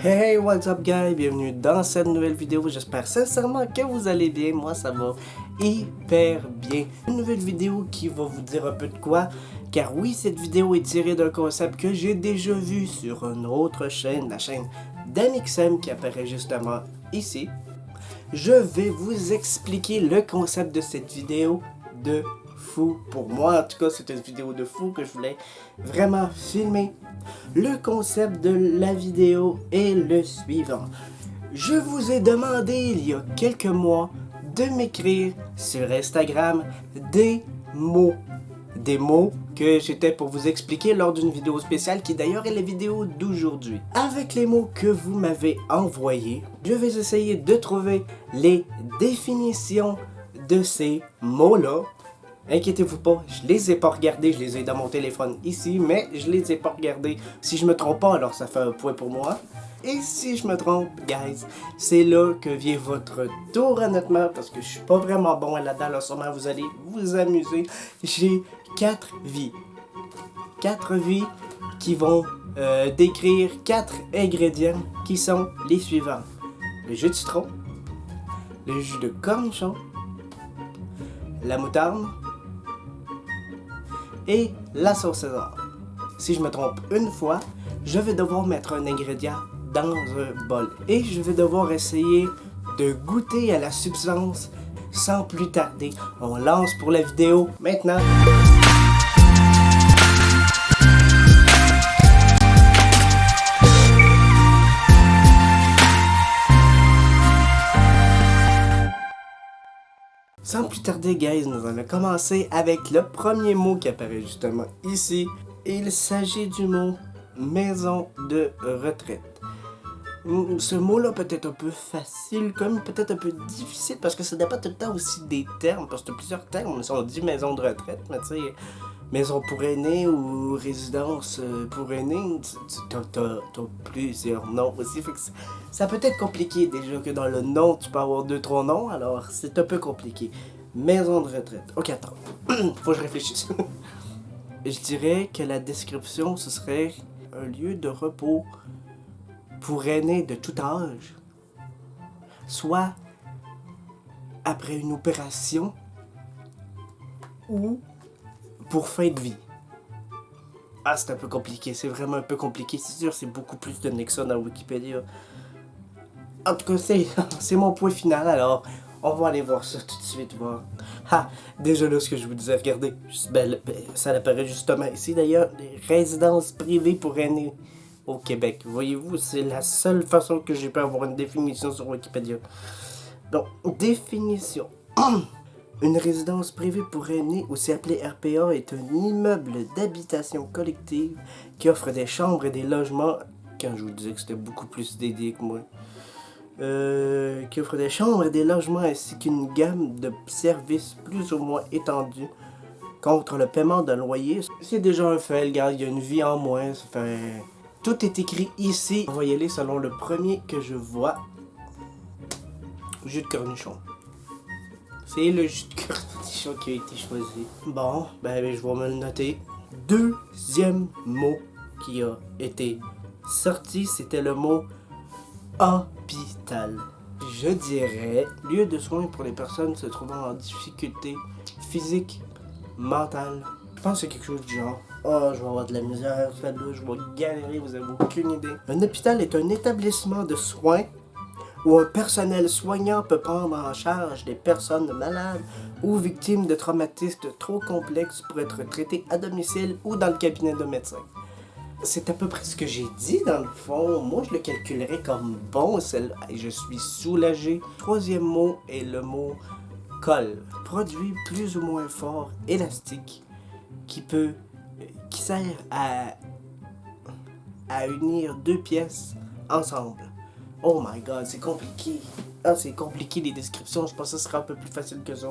Hey, what's up guys, bienvenue dans cette nouvelle vidéo, j'espère sincèrement que vous allez bien, moi ça va hyper bien. Une nouvelle vidéo qui va vous dire un peu de quoi, car oui, cette vidéo est tirée d'un concept que j'ai déjà vu sur une autre chaîne, la chaîne d'Amixem qui apparaît justement ici. Je vais vous expliquer le concept de cette vidéo de fou. Pour moi, en tout cas, c'est une vidéo de fou que je voulais vraiment filmer. Le concept de la vidéo est le suivant. Je vous ai demandé il y a quelques mois de m'écrire sur Instagram des mots. Des mots que j'étais pour vous expliquer lors d'une vidéo spéciale qui d'ailleurs est la vidéo d'aujourd'hui. Avec les mots que vous m'avez envoyés, je vais essayer de trouver les définitions de ces mots-là. Inquiétez-vous pas, je les ai pas regardés, je les ai dans mon téléphone ici, mais je les ai pas regardés. Si je me trompe pas, alors ça fait un point pour moi. Et si je me trompe, guys, c'est là que vient votre tour honnêtement, parce que je suis pas vraiment bon là-dedans, alors sûrement vous allez vous amuser. J'ai 4 vies. 4 vies qui vont décrire 4 ingrédients qui sont les suivants. Le jus de citron, le jus de cornichon, la moutarde, et la sauce César. Si je me trompe une fois, je vais devoir mettre un ingrédient dans un bol. Et je vais devoir essayer de goûter à la substance sans plus tarder. On lance pour la vidéo maintenant. Sans plus tarder, guys, nous allons commencer avec le premier mot qui apparaît justement ici. Il s'agit du mot maison de retraite. Ce mot-là peut être un peu facile, comme peut-être un peu difficile, parce que ça dépend tout le temps aussi des termes, parce que plusieurs termes, on dit maison de retraite, mais tu sais, maison pour aînés ou résidence pour aînés, t'as plusieurs noms aussi, fait que ça peut être compliqué déjà que dans le nom, tu peux avoir 2-3 noms, alors c'est un peu compliqué. Maison de retraite. Ok, attends, faut que je réfléchisse. Je dirais que la description, ce serait un lieu de repos pour aînés de tout âge, soit après une opération ou pour fin de vie. Ah, c'est un peu compliqué, c'est vraiment un peu compliqué, c'est sûr, c'est beaucoup plus de que ça dans Wikipédia. En tout cas, c'est mon point final, alors on va aller voir ça tout de suite, voir. Ah, déjà là, ce que je vous disais, regardez, ça apparaît justement ici d'ailleurs, les résidences privées pour aînés au Québec. Voyez-vous, c'est la seule façon que j'ai pu avoir une définition sur Wikipédia. Donc, définition. Une résidence privée pour aînés, aussi appelée RPA, est un immeuble d'habitation collective qui offre des chambres et des logements. Quand je vous disais que c'était beaucoup plus dédié que moi. Qui offre des chambres et des logements ainsi qu'une gamme de services plus ou moins étendus contre le paiement d'un loyer. C'est déjà un fait, regarde, il y a une vie en moins, ça fait... Tout est écrit ici. On va y aller selon le premier que je vois. Jus de cornichon. C'est le jus de cornichon qui a été choisi. Bon, ben je vais me le noter. Deuxième mot qui a été sorti, c'était le mot hôpital. Je dirais lieu de soins pour les personnes se trouvant en difficulté physique, mentale. Je pense que c'est quelque chose du genre. Oh, je vais avoir de la misère, celle-là, je vais galérer, vous avez aucune idée. Un hôpital est un établissement de soins où un personnel soignant peut prendre en charge des personnes malades ou victimes de traumatismes trop complexes pour être traitées à domicile ou dans le cabinet de médecin. C'est à peu près ce que j'ai dit dans le fond. Moi, je le calculerais comme bon, et je suis soulagé. Troisième mot est le mot colle. Produit plus ou moins fort, élastique, qui sert à unir deux pièces ensemble. Oh my god, c'est compliqué. Ah, c'est compliqué les descriptions, je pense que ce sera un peu plus facile que ça.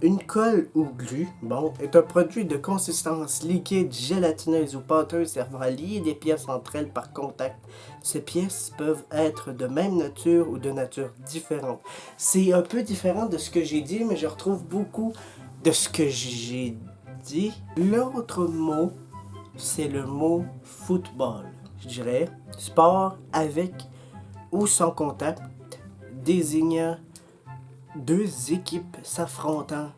Une colle ou glu, bon, est un produit de consistance liquide, gélatineuse ou pâteuse servant à lier des pièces entre elles par contact. Ces pièces peuvent être de même nature ou de nature différente. C'est un peu différent de ce que j'ai dit, mais je retrouve beaucoup de ce que j'ai dit. L'autre mot, c'est le mot football. Je dirais sport avec ou sans contact, désignant deux équipes s'affrontant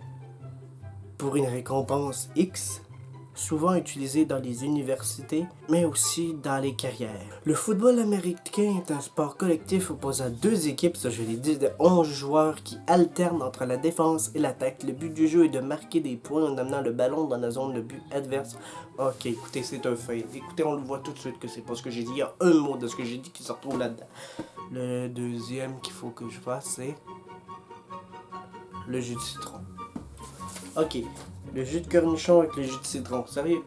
pour une récompense X, souvent utilisé dans les universités, mais aussi dans les carrières. Le football américain est un sport collectif opposant deux équipes, ça je l'ai dit, de 11 joueurs qui alternent entre la défense et l'attaque. Le but du jeu est de marquer des points en amenant le ballon dans la zone de but adverse. Ok, écoutez, c'est un fait. Écoutez, on le voit tout de suite que c'est pas ce que j'ai dit. Il y a un mot de ce que j'ai dit qui se retrouve là-dedans. Le deuxième qu'il faut que je fasse, c'est le jus de citron. Ok, le jus de cornichon avec le jus de citron. Sérieux?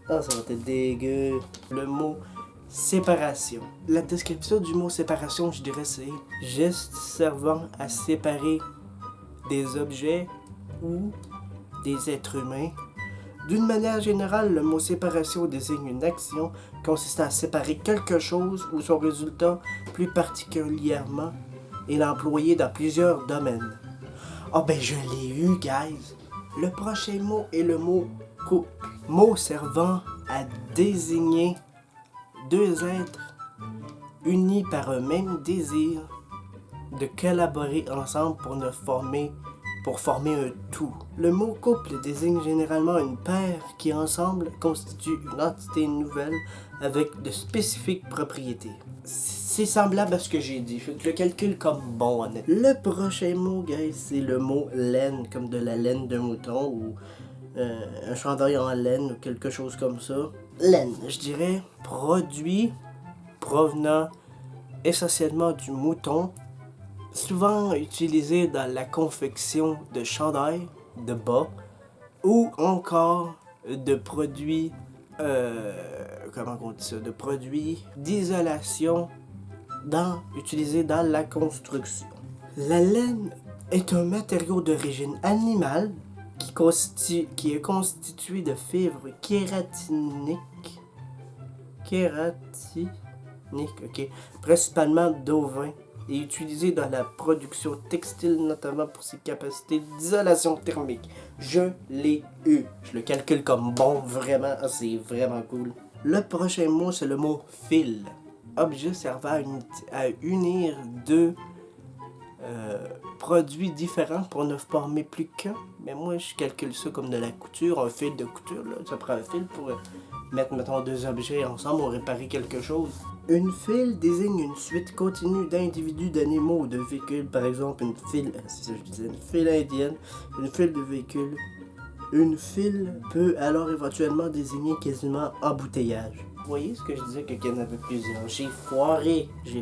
Ah, ça va être dégueu. Le mot séparation. La description du mot séparation, je dirais, c'est geste servant à séparer des objets ou des êtres humains. D'une manière générale, le mot séparation désigne une action consistant à séparer quelque chose ou son résultat, plus particulièrement, et l'employer dans plusieurs domaines. Oh ben je l'ai eu, guys! Le prochain mot est le mot couple. Mot servant à désigner deux êtres unis par un même désir de collaborer ensemble pour former un tout. Le mot couple désigne généralement une paire qui ensemble constitue une entité nouvelle avec de spécifiques propriétés. C'est semblable à ce que j'ai dit, je le calcule comme bon honnête. Le prochain mot, guys, c'est le mot laine, comme de la laine de mouton ou un chandail en laine ou quelque chose comme ça. Laine, je dirais produit provenant essentiellement du mouton, souvent utilisé dans la confection de chandails, de bas, ou encore de produits, comment on dit ça, de produits d'isolation utilisés dans la construction. La laine est un matériau d'origine animale qui est constitué de fibres kératiniques, principalement d'ovins, et utilisé dans la production textile, notamment pour ses capacités d'isolation thermique. Je l'ai eu. Je le calcule comme bon, vraiment. Ah, c'est vraiment cool. Le prochain mot, c'est le mot fil. Objet servant à unir deux produits différents pour ne former plus qu'un. Mais moi, je calcule ça comme de la couture, un fil de couture. Là. Ça prend un fil pour mettre, mettons, deux objets ensemble ou réparer quelque chose. Une file désigne une suite continue d'individus, d'animaux ou de véhicules. Par exemple, une file indienne, une file de véhicules. Une file peut alors éventuellement désigner quasiment embouteillage. Vous voyez ce que je disais qu'il y en avait plusieurs. J'ai foiré. Je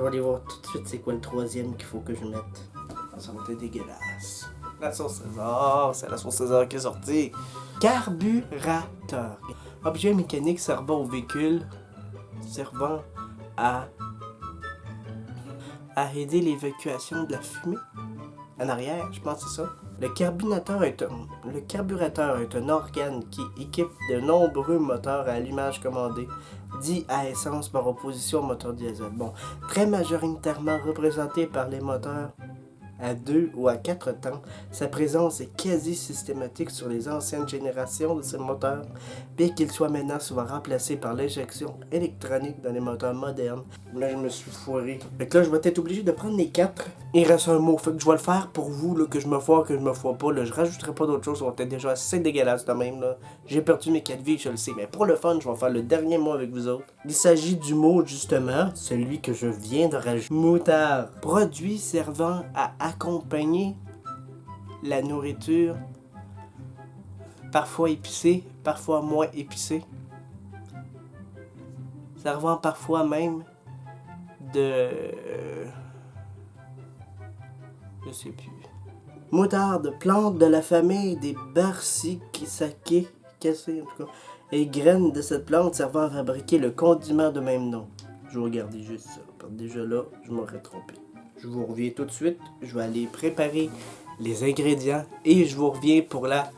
vais aller voir tout de suite c'est quoi le troisième qu'il faut que je mette. Ah, ça va être dégueulasse. La sauce César, c'est la sauce César qui est sortie. Carburateur. Objet mécanique servant au véhicule, servant à aider l'évacuation de la fumée. En arrière, je pense que c'est ça. Le carburateur est un organe qui équipe de nombreux moteurs à allumage commandé, dit à essence par opposition au moteur diesel. Bon, très majoritairement représenté par les moteurs à 2 ou à 4 temps, sa présence est quasi systématique sur les anciennes générations de ces moteurs, bien qu'il soit maintenant souvent remplacé par l'injection électronique dans les moteurs modernes. Là, je me suis foiré. Fait que là, je vais être obligé de prendre les 4. Il reste un mot. Fait que je vais le faire pour vous, là, que je me foire, que je me foire pas. Là. Je rajouterai pas d'autres choses, ça va être déjà assez dégueulasse de même. Là. J'ai perdu mes 4 vies, je le sais. Mais pour le fun, je vais faire le dernier mot avec vous autres. Il s'agit du mot, justement, celui que je viens de rajouter. Moutarde. Produit servant à accompagner la nourriture, parfois épicée, parfois moins épicée, servant parfois même de... je sais plus. Moutarde, plante de la famille des Brassicaceae, en tout cas, et graines de cette plante servant à fabriquer le condiment de même nom. Je vais regarder juste ça. Déjà là, je m'aurais trompé. Je vous reviens tout de suite. Je vais aller préparer les ingrédients et je vous reviens pour la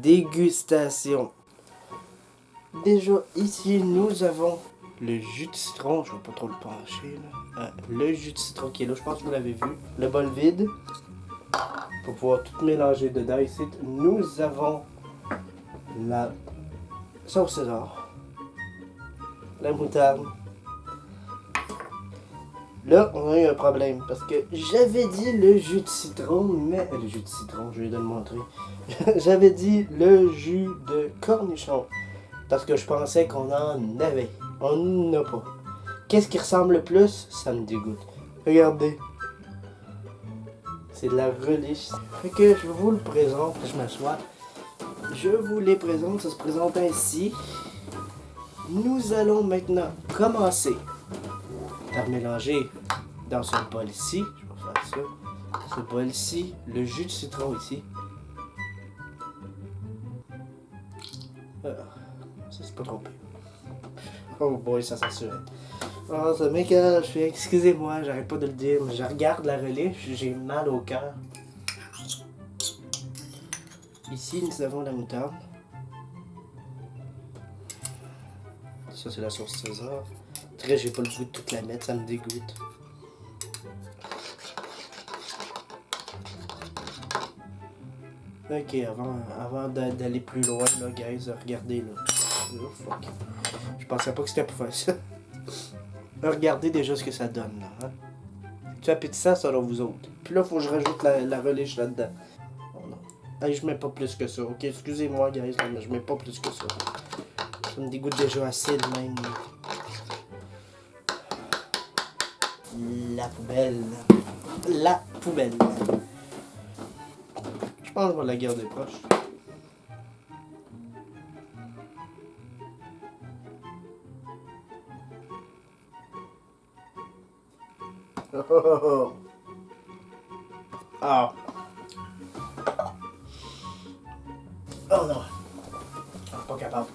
dégustation. Déjà, ici, nous avons le jus de citron. Je ne vais pas trop le pencher. Là. Le jus de citron qui est là. Je pense que vous l'avez vu. Le bol vide. Pour pouvoir tout mélanger dedans. Ici, nous avons la sauce César. La moutarde. Là, on a eu un problème parce que j'avais dit le jus de citron, mais... le jus de citron, je vais te le montrer. J'avais dit le jus de cornichon parce que je pensais qu'on en avait. On n'en a pas. Qu'est-ce qui ressemble le plus? Ça me dégoûte. Regardez. C'est de la relish. Fait que je vous le présente, je m'assois. Je vous les présente, ça se présente ainsi. Nous allons maintenant commencer par mélanger dans ce bol ici. Je vais faire ça. Ce bol ici, le jus de citron ici. Ça c'est pas trop pire. Oh boy, ça s'assure. Oh, ça m'écoeure, excusez-moi, j'arrête pas de le dire, mais je regarde la relish, j'ai mal au cœur. Ici, nous avons la moutarde. Ça, c'est la sauce César. Très, j'ai pas le goût de toute la mettre, ça me dégoûte. Ok, avant d'aller plus loin, là, guys, regardez, là. Oh, fuck. Je pensais pas que c'était pour faire ça. Regardez déjà ce que ça donne, là. Hein? Tu appétissant, ça, là, vous autres. Puis là, faut que je rajoute la relish là-dedans. Oh non. Hey, je mets pas plus que ça, ok? Excusez-moi, guys, mais je mets pas plus que ça. Ça me dégoûte déjà assez de même. La poubelle. La poubelle. Je pense que je vais la garder proche. Oh, oh, oh. Ah. Oh non. Pas capable.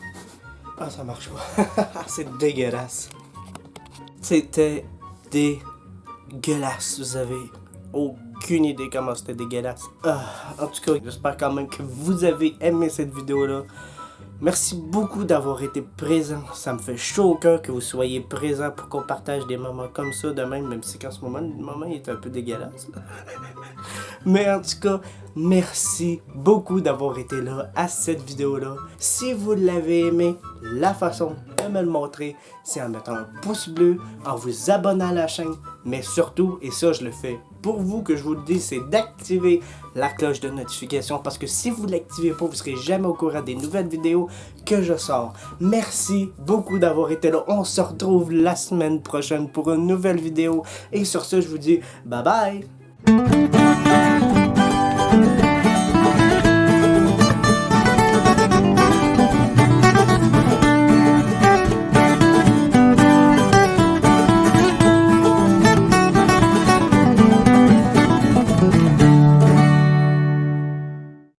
Ah, ça marche pas. C'est dégueulasse. C'était dégueulasse. Vous avez aucune idée comment c'était dégueulasse. Ah, en tout cas, j'espère quand même que vous avez aimé cette vidéo-là. Merci beaucoup d'avoir été présent. Ça me fait chaud au cœur que vous soyez présent pour qu'on partage des moments comme ça de même si qu'en ce moment, le moment il est un peu dégueulasse. Mais en tout cas, merci beaucoup d'avoir été là à cette vidéo-là. Si vous l'avez aimé, la façon de me le montrer, c'est en mettant un pouce bleu, en vous abonnant à la chaîne, mais surtout, et ça je le fais pour vous que je vous le dis, c'est d'activer la cloche de notification parce que si vous ne l'activez pas, vous ne serez jamais au courant des nouvelles vidéos que je sors. Merci beaucoup d'avoir été là. On se retrouve la semaine prochaine pour une nouvelle vidéo. Et sur ce, je vous dis bye bye!